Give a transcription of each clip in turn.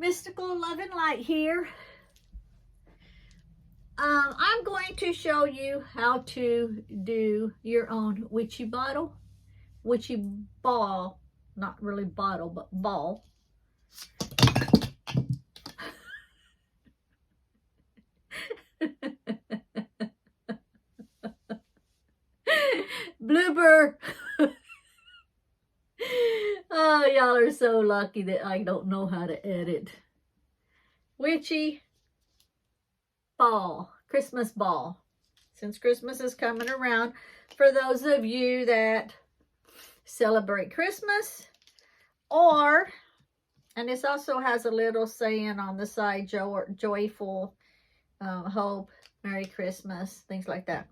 Mystical Love and Light here. I'm going to show you how to do your own witchy bottle, witchy ball, not really bottle, but ball. Blooper. Oh, y'all are so lucky that I don't know how to edit. Witchy ball, Christmas ball. Since Christmas is coming around, for those of you that celebrate Christmas, and this also has a little saying on the side, joyful, hope, Merry Christmas, things like that.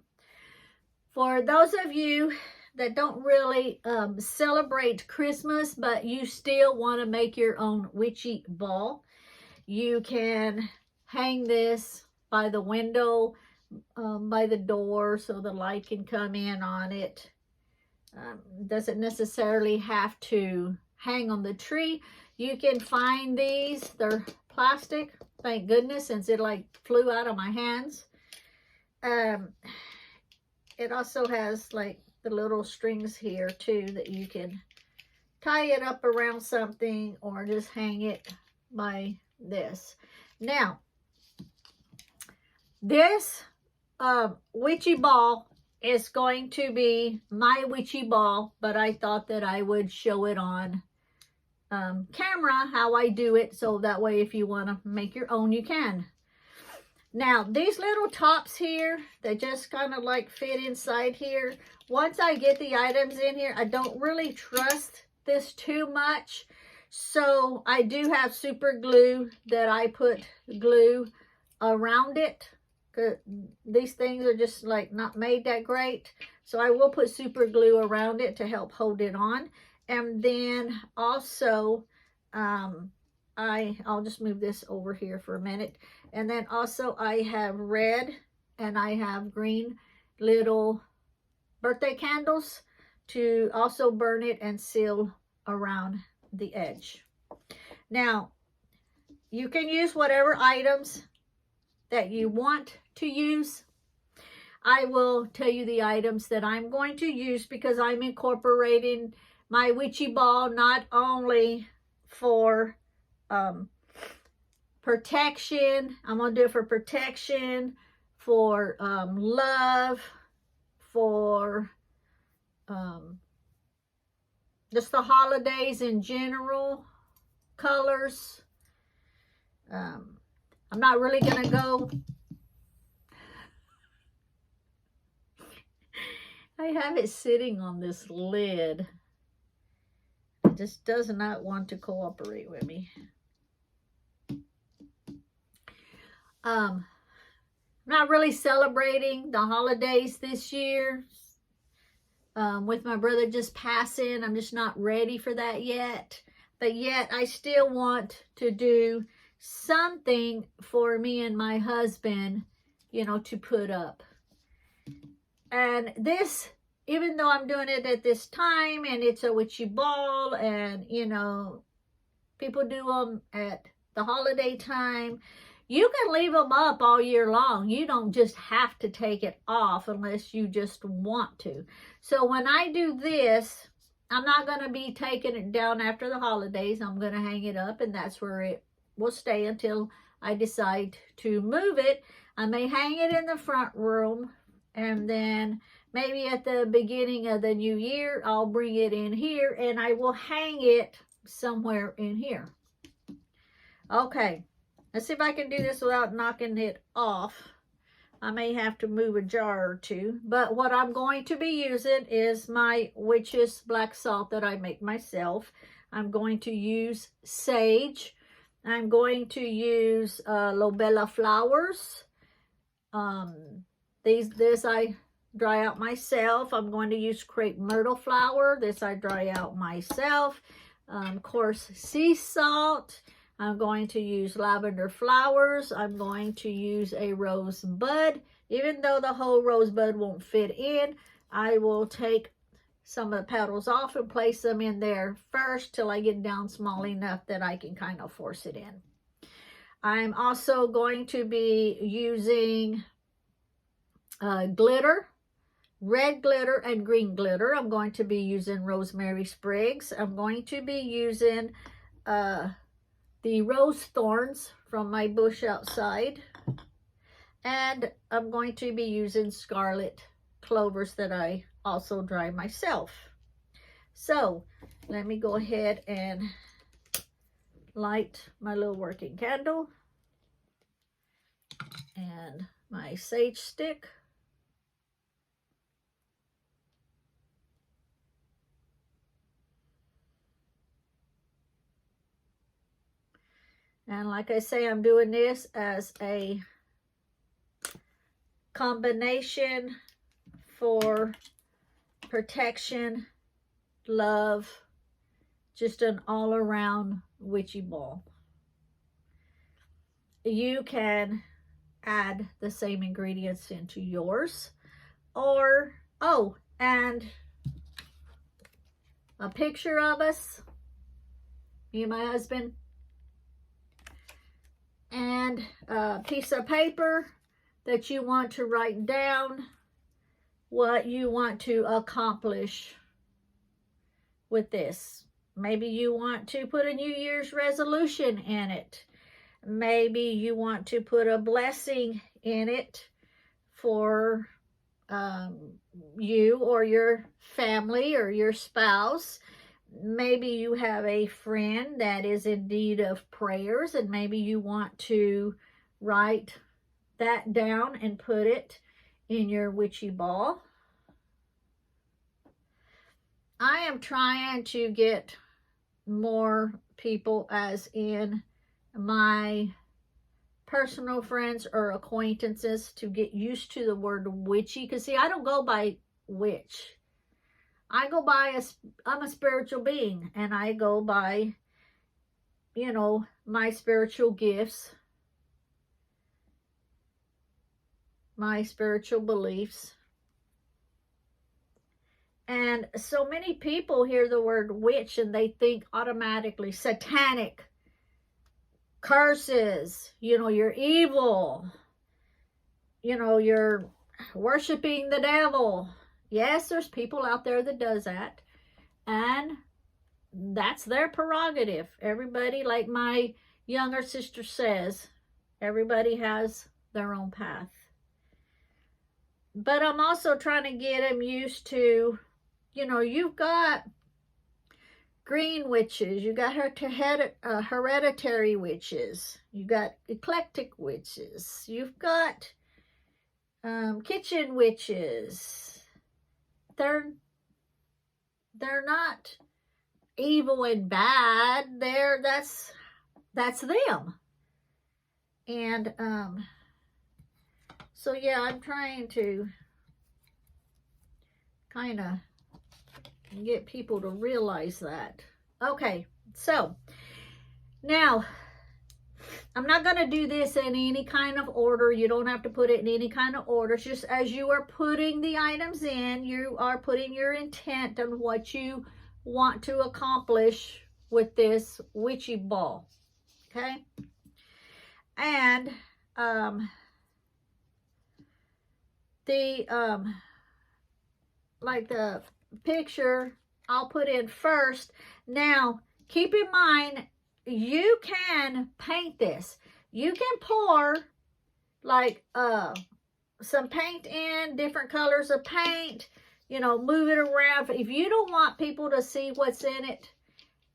For those of you that don't really celebrate Christmas, but you still want to make your own witchy ball, you can hang this by the window, by the door, so the light can come in on it. Doesn't necessarily have to hang on the tree. You can find these. They're plastic, thank goodness, since it like flew out of my hands. It also has like the little strings here too that you can tie it up around something or just hang it by this. Now, this witchy ball is going to be my witchy ball, but I thought that I would show it on camera how I do it, so that way if you want to make your own, you can. Now, these little tops here, they just kind of like fit inside here. Once I get the items in here, I don't really trust this too much. So I do have super glue that I put glue around it. These things are just like not made that great. So I will put super glue around it to help hold it on. And then also, I'll just move this over here for a minute. And then also I have red and I have green little birthday candles to also burn it and seal around the edge. Now, you can use whatever items that you want to use. I will tell you the items that I'm going to use because I'm incorporating my witchy ball not only for protection. I'm going to do it for protection, for love, for just the holidays in general, colors. I'm not really going to go. I have it sitting on this lid. It just does not want to cooperate with me. I'm not really celebrating the holidays this year. With my brother just passing, I'm just not ready for that yet. But yet, I still want to do something for me and my husband, you know, to put up. And this, even though I'm doing it at this time, and it's a witchy ball, and, you know, people do them at the holiday time, you can leave them up all year long. You don't just have to take it off unless you just want to. So when I do this, I'm not going to be taking it down after the holidays. I'm going to hang it up, and that's where it will stay until I decide to move it. I may hang it in the front room, and then maybe at the beginning of the new year, I'll bring it in here, and I will hang it somewhere in here. Okay. Let's see if I can do this without knocking it off. I may have to move a jar or two. But what I'm going to be using is my witch's black salt that I make myself. I'm going to use sage. I'm going to use lobella flowers. This I dry out myself. I'm going to use crepe myrtle flower. This I dry out myself. Of course, sea salt. I'm going to use lavender flowers. I'm going to use a rose bud. Even though the whole rose bud won't fit in, I will take some of the petals off and place them in there first till I get down small enough that I can kind of force it in. I'm also going to be using glitter, red glitter and green glitter. I'm going to be using rosemary sprigs. I'm going to be using the rose thorns from my bush outside. And I'm going to be using scarlet clovers that I also dry myself. So let me go ahead and light my little working candle and my sage stick. And like I say, I'm doing this as a combination for protection, love, just an all-around witchy ball. You can add the same ingredients into yours, or, oh, and a picture of us, me and my husband, and a piece of paper that you want to write down what you want to accomplish with this. Maybe you want to put a New Year's resolution in it. Maybe you want to put a blessing in it for you or your family or your spouse. Maybe you have a friend that is in need of prayers, and maybe you want to write that down and put it in your witchy ball. I am trying to get more people, as in my personal friends or acquaintances, to get used to the word witchy. Because see, I don't go by witch. I go by, I'm a spiritual being, and I go by, you know, my spiritual gifts, my spiritual beliefs. And so many people hear the word witch and they think automatically satanic, curses, you know, you're evil, you know, you're worshiping the devil. Yes, there's people out there that does that, and that's their prerogative. Everybody, like my younger sister says, everybody has their own path. But I'm also trying to get them used to, you know, you've got green witches, you got hereditary witches, you got eclectic witches, you've got kitchen witches. They're not evil and bad. That's them. And so yeah, I'm trying to kind of get people to realize that. Okay, so now I'm not going to do this in any kind of order. You don't have to put it in any kind of order. It's just as you are putting the items in, you are putting your intent on what you want to accomplish with this witchy ball. Okay? And like the picture I'll put in first. Now, keep in mind, you can paint this. You can pour like some paint in, different colors of paint, you know, move it around. If you don't want people to see what's in it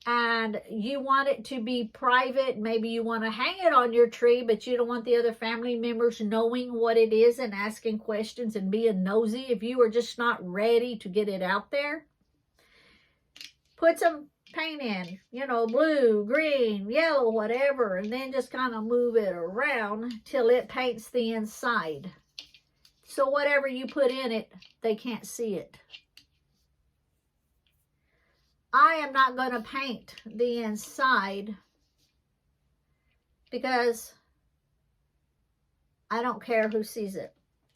and you want it to be private, maybe you want to hang it on your tree, but you don't want the other family members knowing what it is and asking questions and being nosy. If you are just not ready to get it out there, put some paint in, you know, blue, green, yellow, whatever, and then just kind of move it around till it paints the inside. So whatever you put in it, they can't see it. I am not going to paint the inside because I don't care who sees it.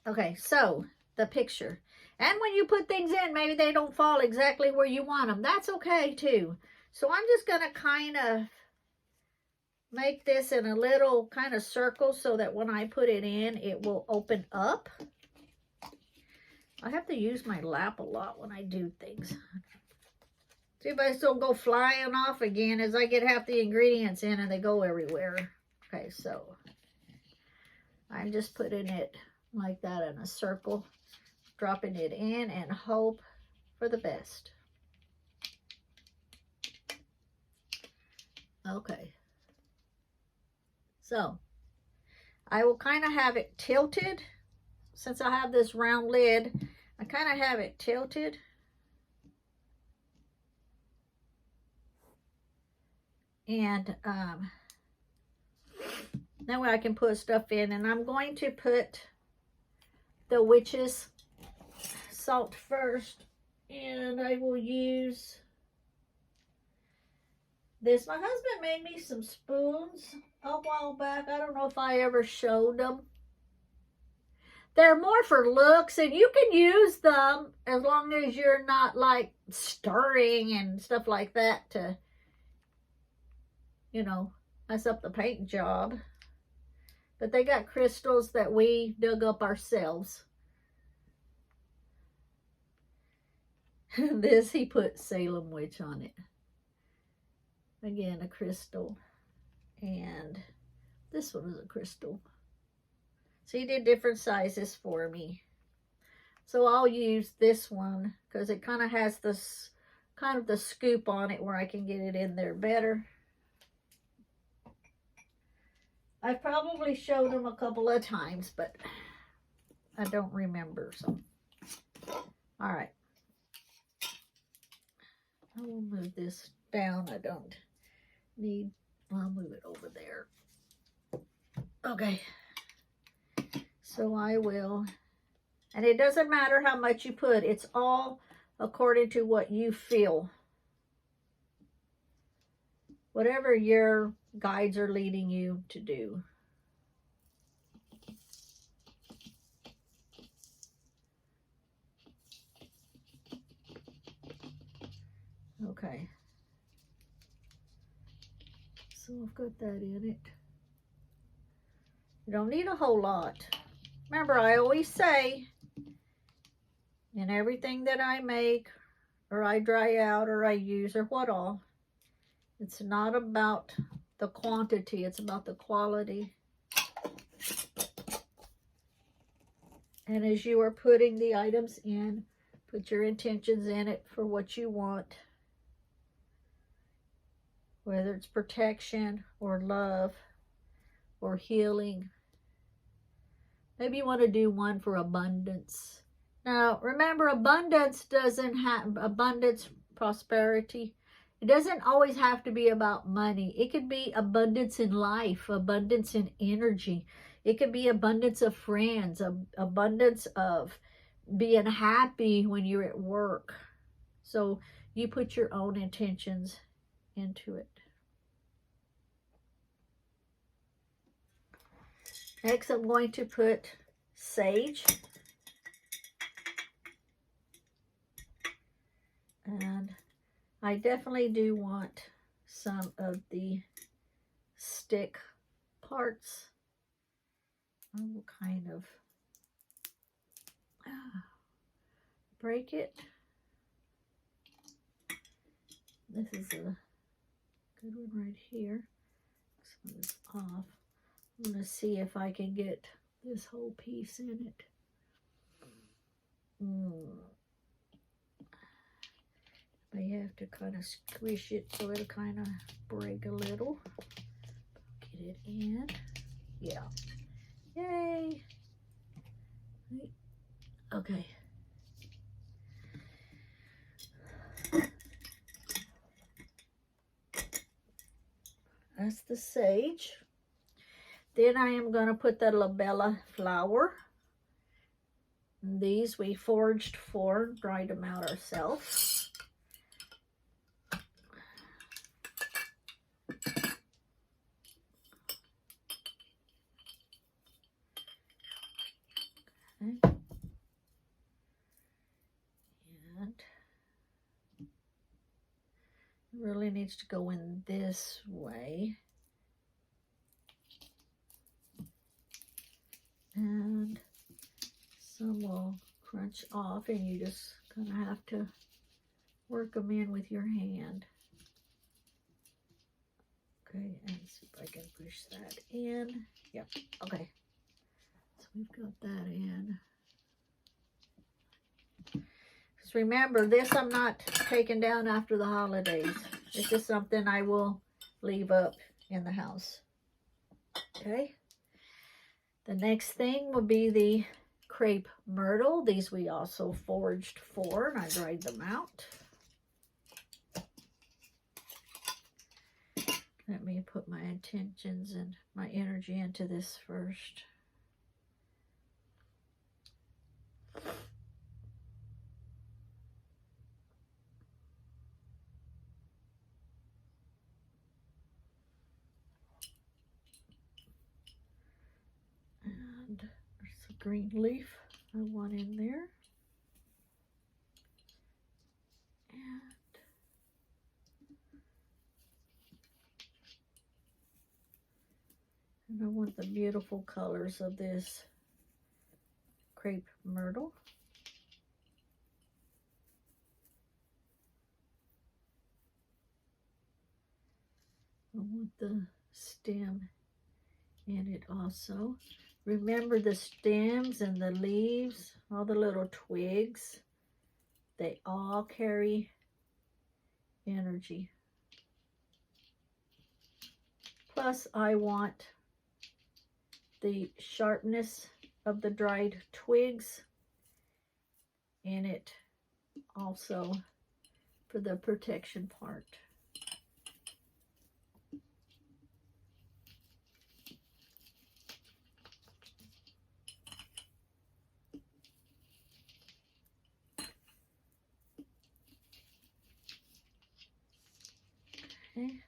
Okay, so the picture. And when you put things in, maybe they don't fall exactly where you want them. That's okay too. So I'm just going to kind of make this in a little kind of circle so that when I put it in, it will open up. I have to use my lap a lot when I do things. See if I still go flying off again as I get half the ingredients in and they go everywhere. Okay, so I'm just putting it like that in a circle, dropping it in and hope for the best. Okay. So I will kind of have it tilted. Since I have this round lid, I kind of have it tilted. And that way I can put stuff in. And I'm going to put the witch's salt first. And I will use this. My husband made me some spoons a while back. I don't know if I ever showed them. They're more for looks, and you can use them as long as you're not like stirring and stuff like that to, you know, mess up the paint job. But they got crystals that we dug up ourselves. This, he put Salem Witch on it. Again, a crystal. And this one is a crystal. So he did different sizes for me. So I'll use this one because it kind of has this kind of the scoop on it where I can get it in there better. I've probably showed them a couple of times, but I don't remember. So, all right. I will move this down. I don't need, I'll move it over there. Okay. So I will, and it doesn't matter how much you put. It's all according to what you feel. Whatever your guides are leading you to do. Okay. So I've got that in it. You don't need a whole lot. Remember, I always say, in everything that I make, or I dry out, or I use, or what all, it's not about the quantity, it's about the quality. And as you are putting the items in, put your intentions in it for what you want. Whether it's protection, or love, or healing. Maybe you want to do one for abundance. Now, remember, abundance doesn't have abundance, prosperity. It doesn't always have to be about money. It could be abundance in life, abundance in energy. It could be abundance of friends, abundance of being happy when you're at work. So you put your own intentions into it. Next, I'm going to put sage. And I definitely do want some of the stick parts. I will kind of break it. This is a good one right here. This one is off. I'm going to see if I can get this whole piece in it. I have to kind of squish it so it'll kind of break a little. Get it in. Yeah. Yay. Okay. That's the sage. Then I am going to put the labella flower. These we foraged for, dried them out ourselves. Okay. And it really needs to go in this way. And some will crunch off, and you just kind of have to work them in with your hand. Okay, and see if I can push that in. Yep, okay. So we've got that in. Just remember, this I'm not taking down after the holidays. It's just something I will leave up in the house. Okay. The next thing will be the Crepe Myrtle. These we also foraged for, and I dried them out. Let me put my intentions and my energy into this first. And there's a green leaf I want in there. And I want the beautiful colors of this Crepe Myrtle. I want the stem in it also. Remember, the stems and the leaves, all the little twigs, they all carry energy. Plus, I want the sharpness of the dried twigs in it also for the protection part. Okay.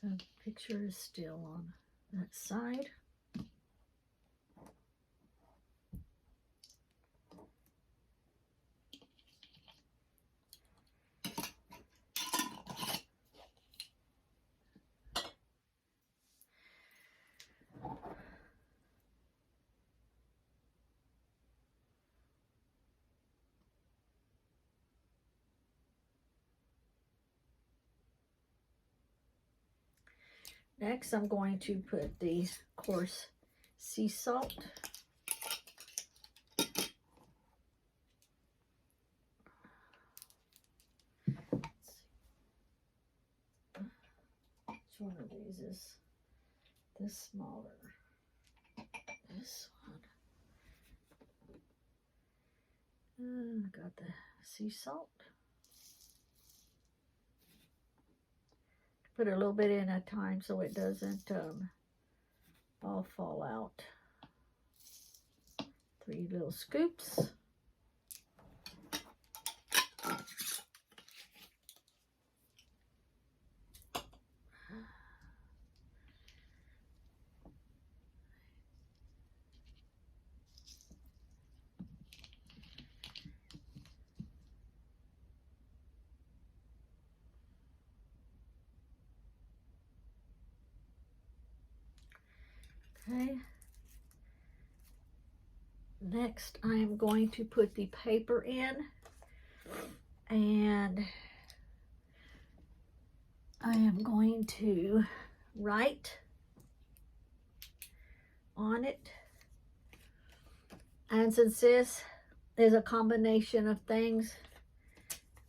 The picture is still on that side. Next, I'm going to put the coarse sea salt. Which one of these is this smaller? This one. And I got the sea salt. Put a little bit in at a time so it doesn't all fall out. 3 little scoops. Okay. Next, I am going to put the paper in, and I am going to write on it. And since this is a combination of things,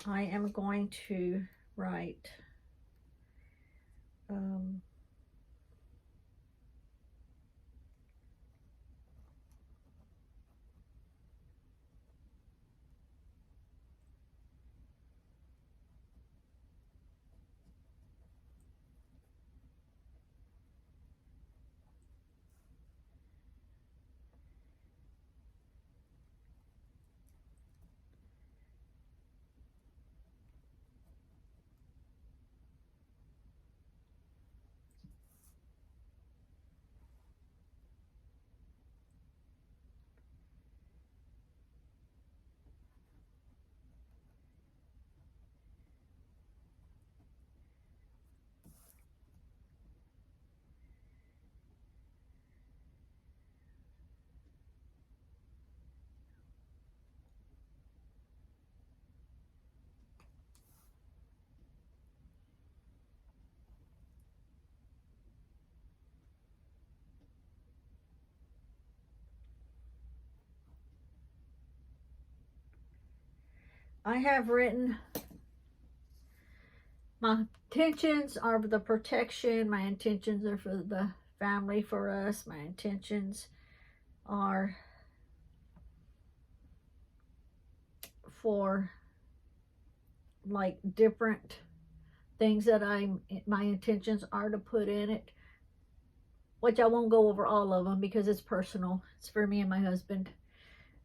I am going to write I have written, my intentions are for the protection. My intentions are for the family, for us. My intentions are for like different things that my intentions are to put in it, which I won't go over all of them because it's personal. It's for me and my husband.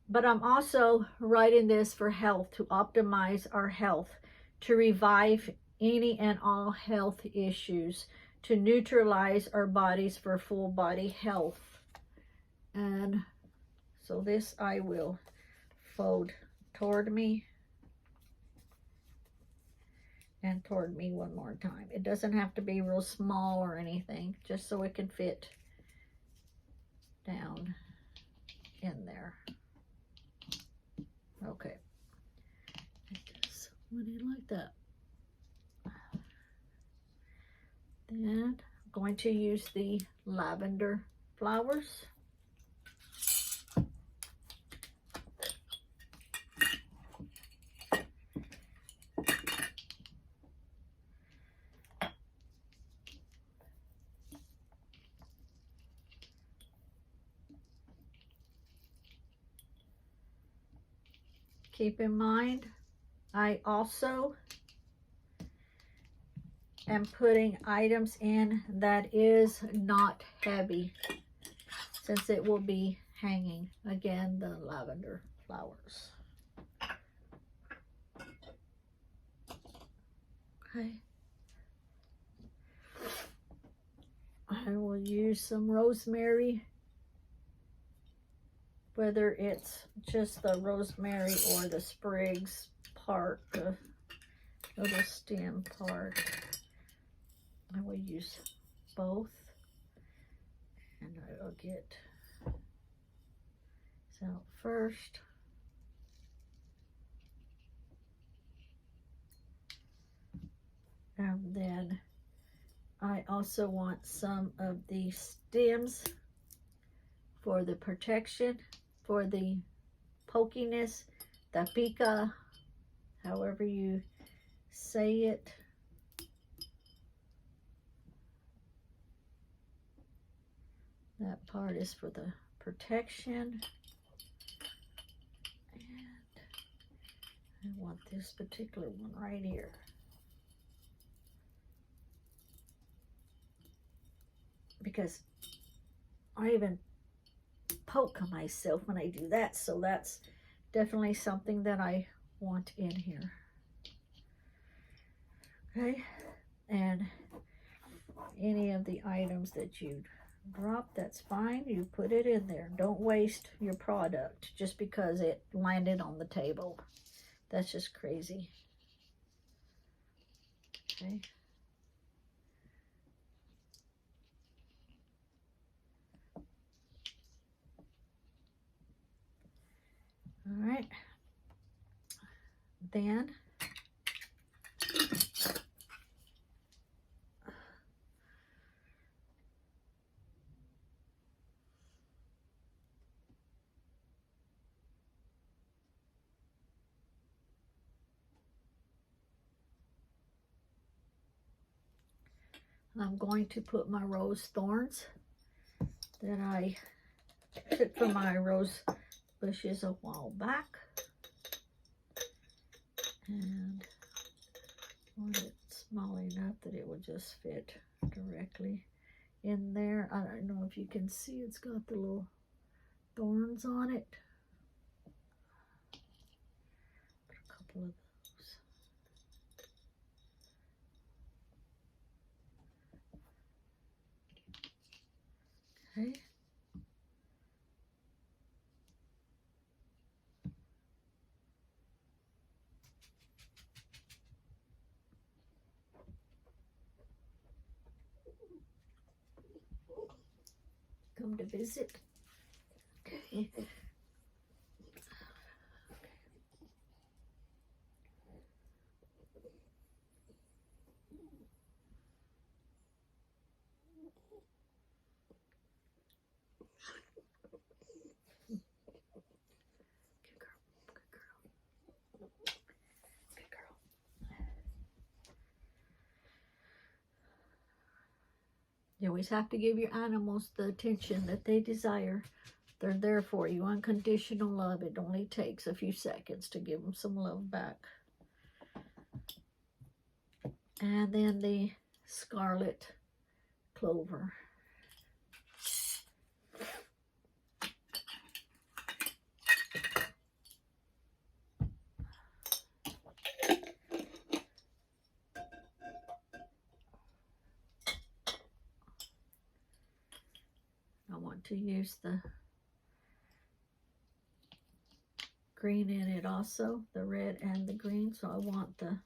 But I'm also writing this for health, to optimize our health, to revive any and all health issues, to neutralize our bodies for full body health. And so this I will fold toward me and toward me one more time. It doesn't have to be real small or anything, just so it can fit down in there. Okay. Just put it like that. Then I'm going to use the lavender flowers. Keep in mind, I also am putting items in that is not heavy, since it will be hanging. Again, the lavender flowers. Okay. I will use some rosemary, whether it's just the rosemary or the sprigs part, the little stem part. I will use both, and I will get this out first. And then I also want some of the stems for the protection, for the pokiness, the pica, however you say it. That part is for the protection. And I want this particular one right here. Because I even poke myself when I do that, so that's definitely something that I want in here. Okay, and any of the items that you drop, that's fine. You put it in there. Don't waste your product just because it landed on the table. That's just crazy. Okay. All right. Then I'm going to put my rose thorns that I took from my rose bushes a while back, and want it small enough that it will just fit directly in there. I don't know if you can see, it's got the little thorns on it. Put a couple of those. Okay. Come to visit. Okay. Good girl. Good girl. You always have to give your animals the attention that they desire. They're there for you. Unconditional love. It only takes a few seconds to give them some love back. And then the scarlet clover. I want to use the green in it also, the red and the green, so I want the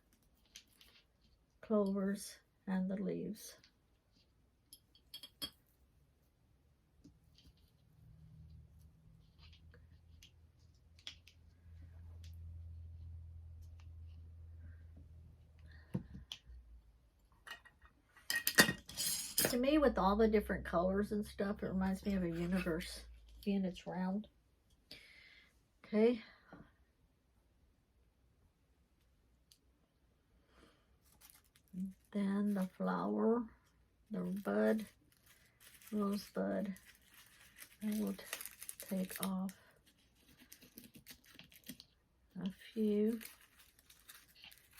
clovers and the leaves. To me, with all the different colors and stuff, it reminds me of a universe, being it's round. Okay. Then the flower, the bud, rosebud, I will take off a few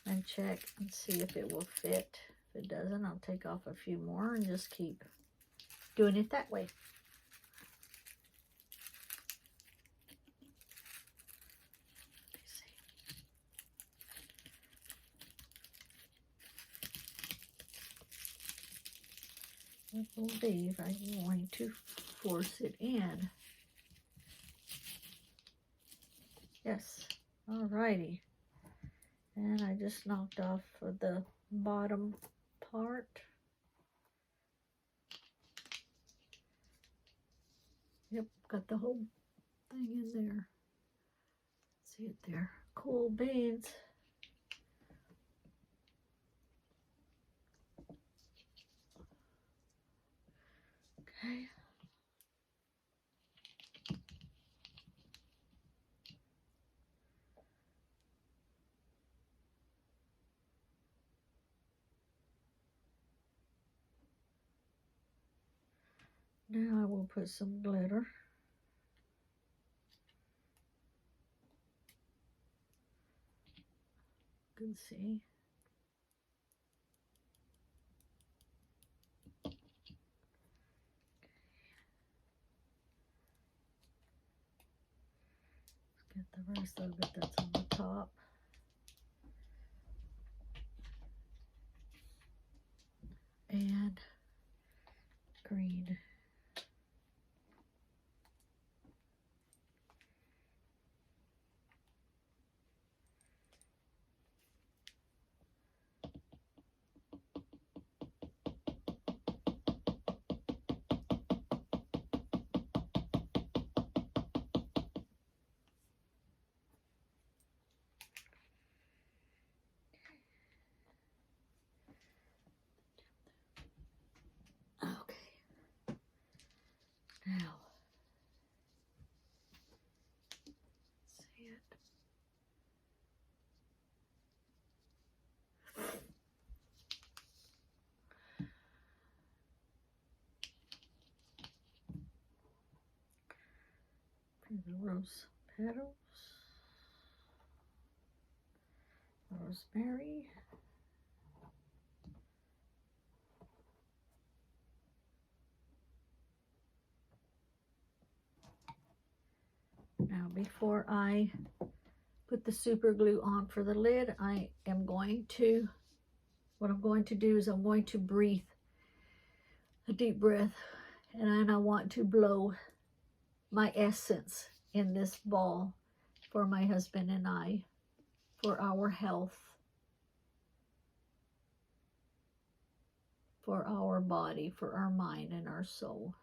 and check and see if it will fit. If it doesn't, I'll take off a few more and just keep doing it that way. I believe I'm going to force it in. Yes, alrighty. And I just knocked off the bottom part. Yep, got the whole thing in there. See it there. Cool beans. Okay. Now I will put some glitter. You can see. Let's get the rest of it that's on the top. And green. Now, see it. And the rose petals, rosemary. Now, before I put the super glue on for the lid, I am going to, what I'm going to do is I'm going to breathe a deep breath, and then I want to blow my essence in this ball for my husband and I, for our health, for our body, for our mind and our soul.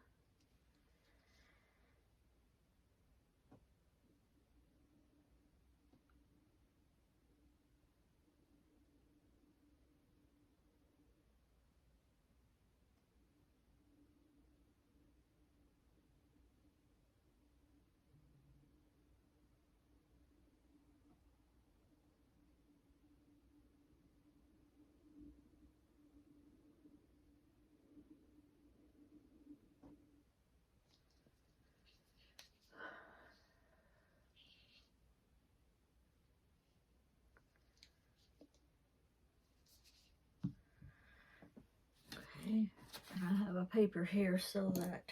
my paper here so that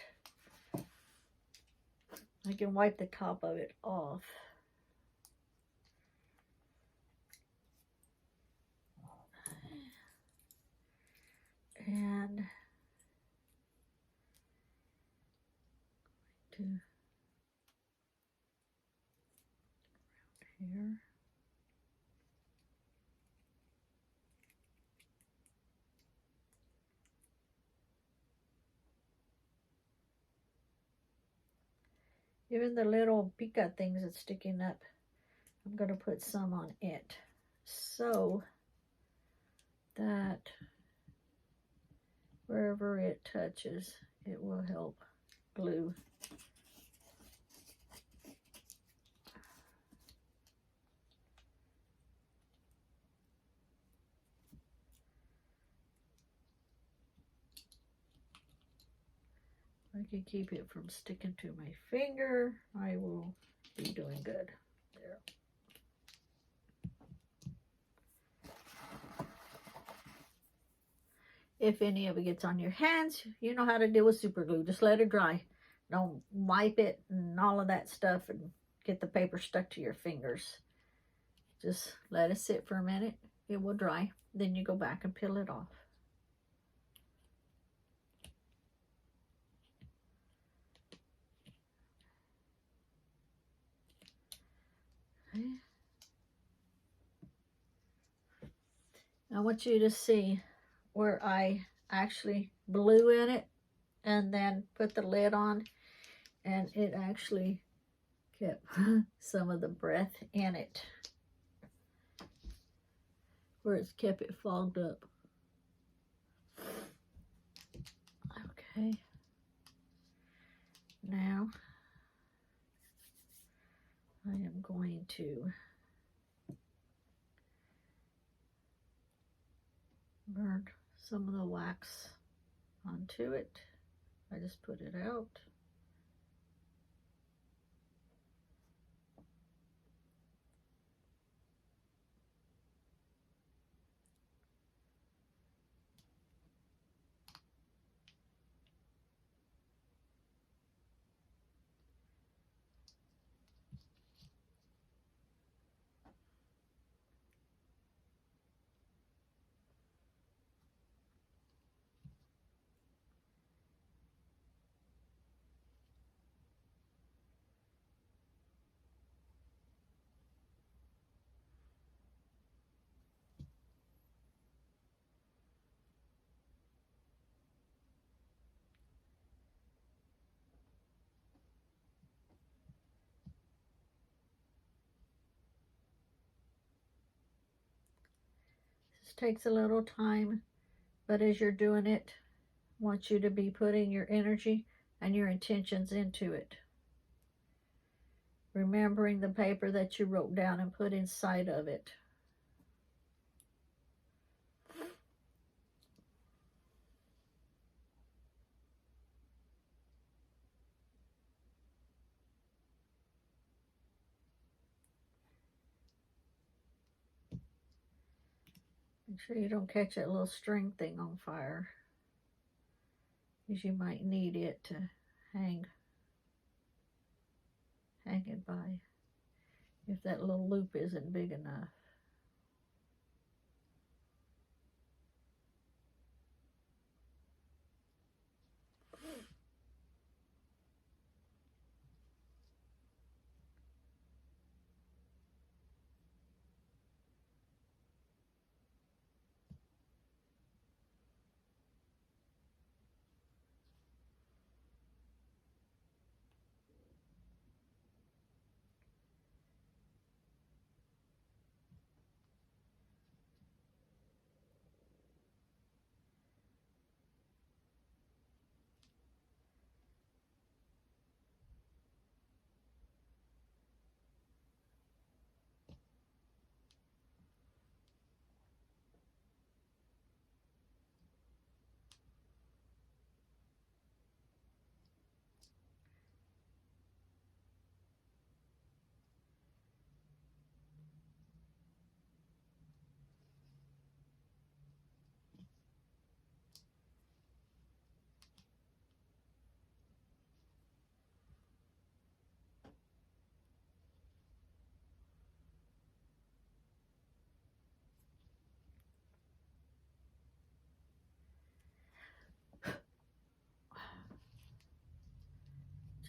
I can wipe the top of it off. And to here. Even the little pica things that's sticking up, I'm going to put some on it so that wherever it touches, it will help glue. I can keep it from sticking to my finger. I will be doing good. There. If any of it gets on your hands, you know how to deal with super glue. Just let it dry. Don't wipe it and all of that stuff and get the paper stuck to your fingers. Just let it sit for a minute. It will dry. Then you go back and peel it off. Okay. I want you to see where I actually blew in it and then put the lid on, and it actually kept some of the breath in it, where it's kept it fogged up. Okay, now I am going to burn some of the wax onto it. I just put it out. This takes a little time, but as you're doing it, I want you to be putting your energy and your intentions into it. Remembering the paper that you wrote down and put inside of it. Make sure you don't catch that little string thing on fire, because you might need it to hang it by if that little loop isn't big enough.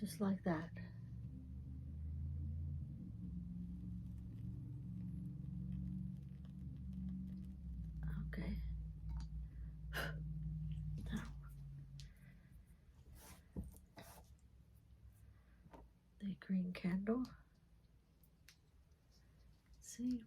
Just like that. Okay. Now, the green candle. See?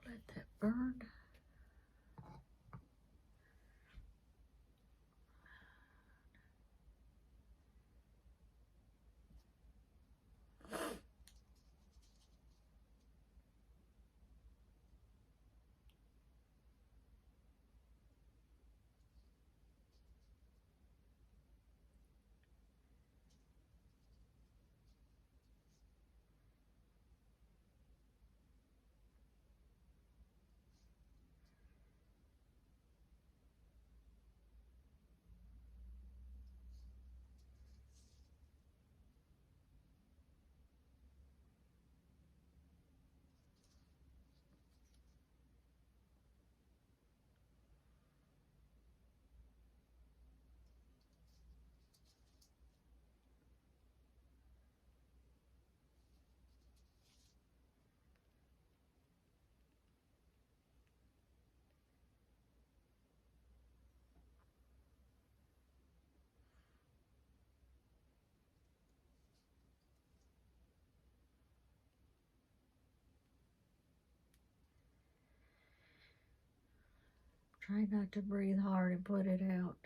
Let that burn. Try not to breathe hard and put it out.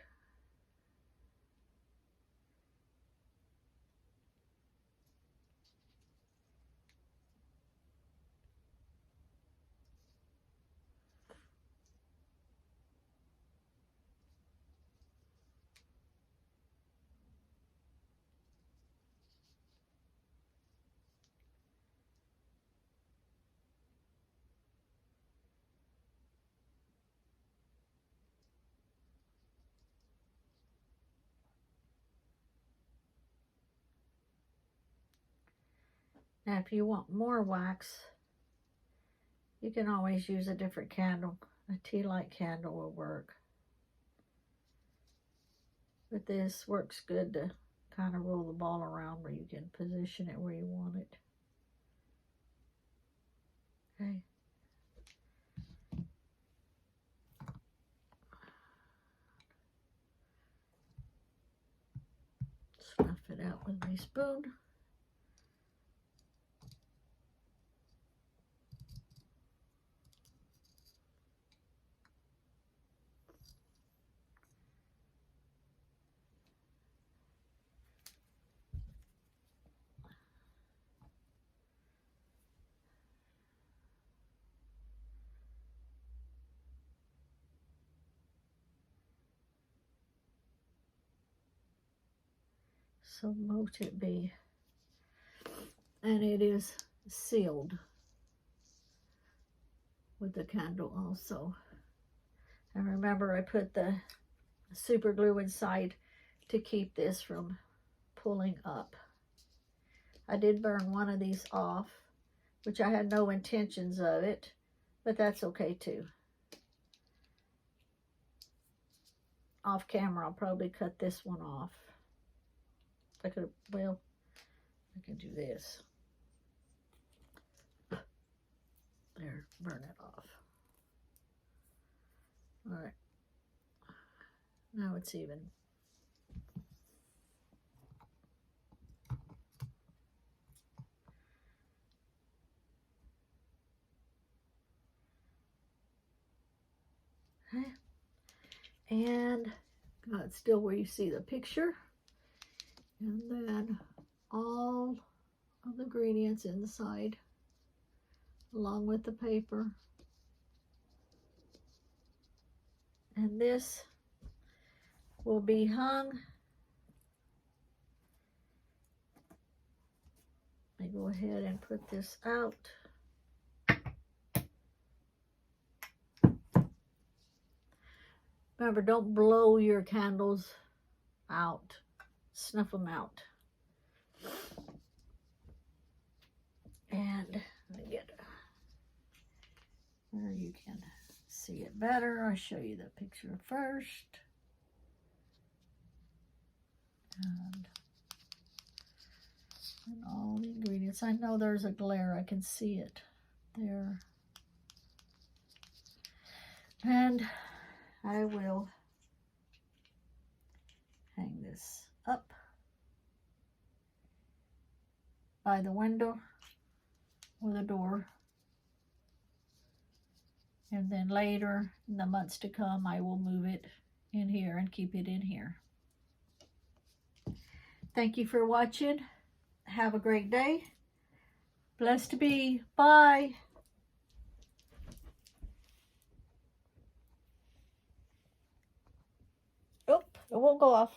Now, if you want more wax, you can always use a different candle. A tea light candle will work. But this works good to kind of roll the ball around where you can position it where you want it. Okay. Snuff it out with my spoon. So mote it be. And it is sealed with the candle also. And remember, I put the super glue inside to keep this from pulling up. I did burn one of these off, which I had no intentions of it, but that's okay too. Off camera, I'll probably cut this one off. I could, well, I can do this. There, burn it off. All right. Now it's even. Okay. And that's still where you see the picture. And then all of the ingredients inside, along with the paper. And this will be hung. I go ahead and put this out. Remember, don't blow your candles out. Snuff them out. And let me get where you can see it better. I'll show you the picture first. And all the ingredients. I know there's a glare. I can see it there. And I will hang this up by the window or the door. And then later, in the months to come, I will move it in here and keep it in here. Thank you for watching. Have a great day. Blessed to be. Bye. Oh, it won't go off.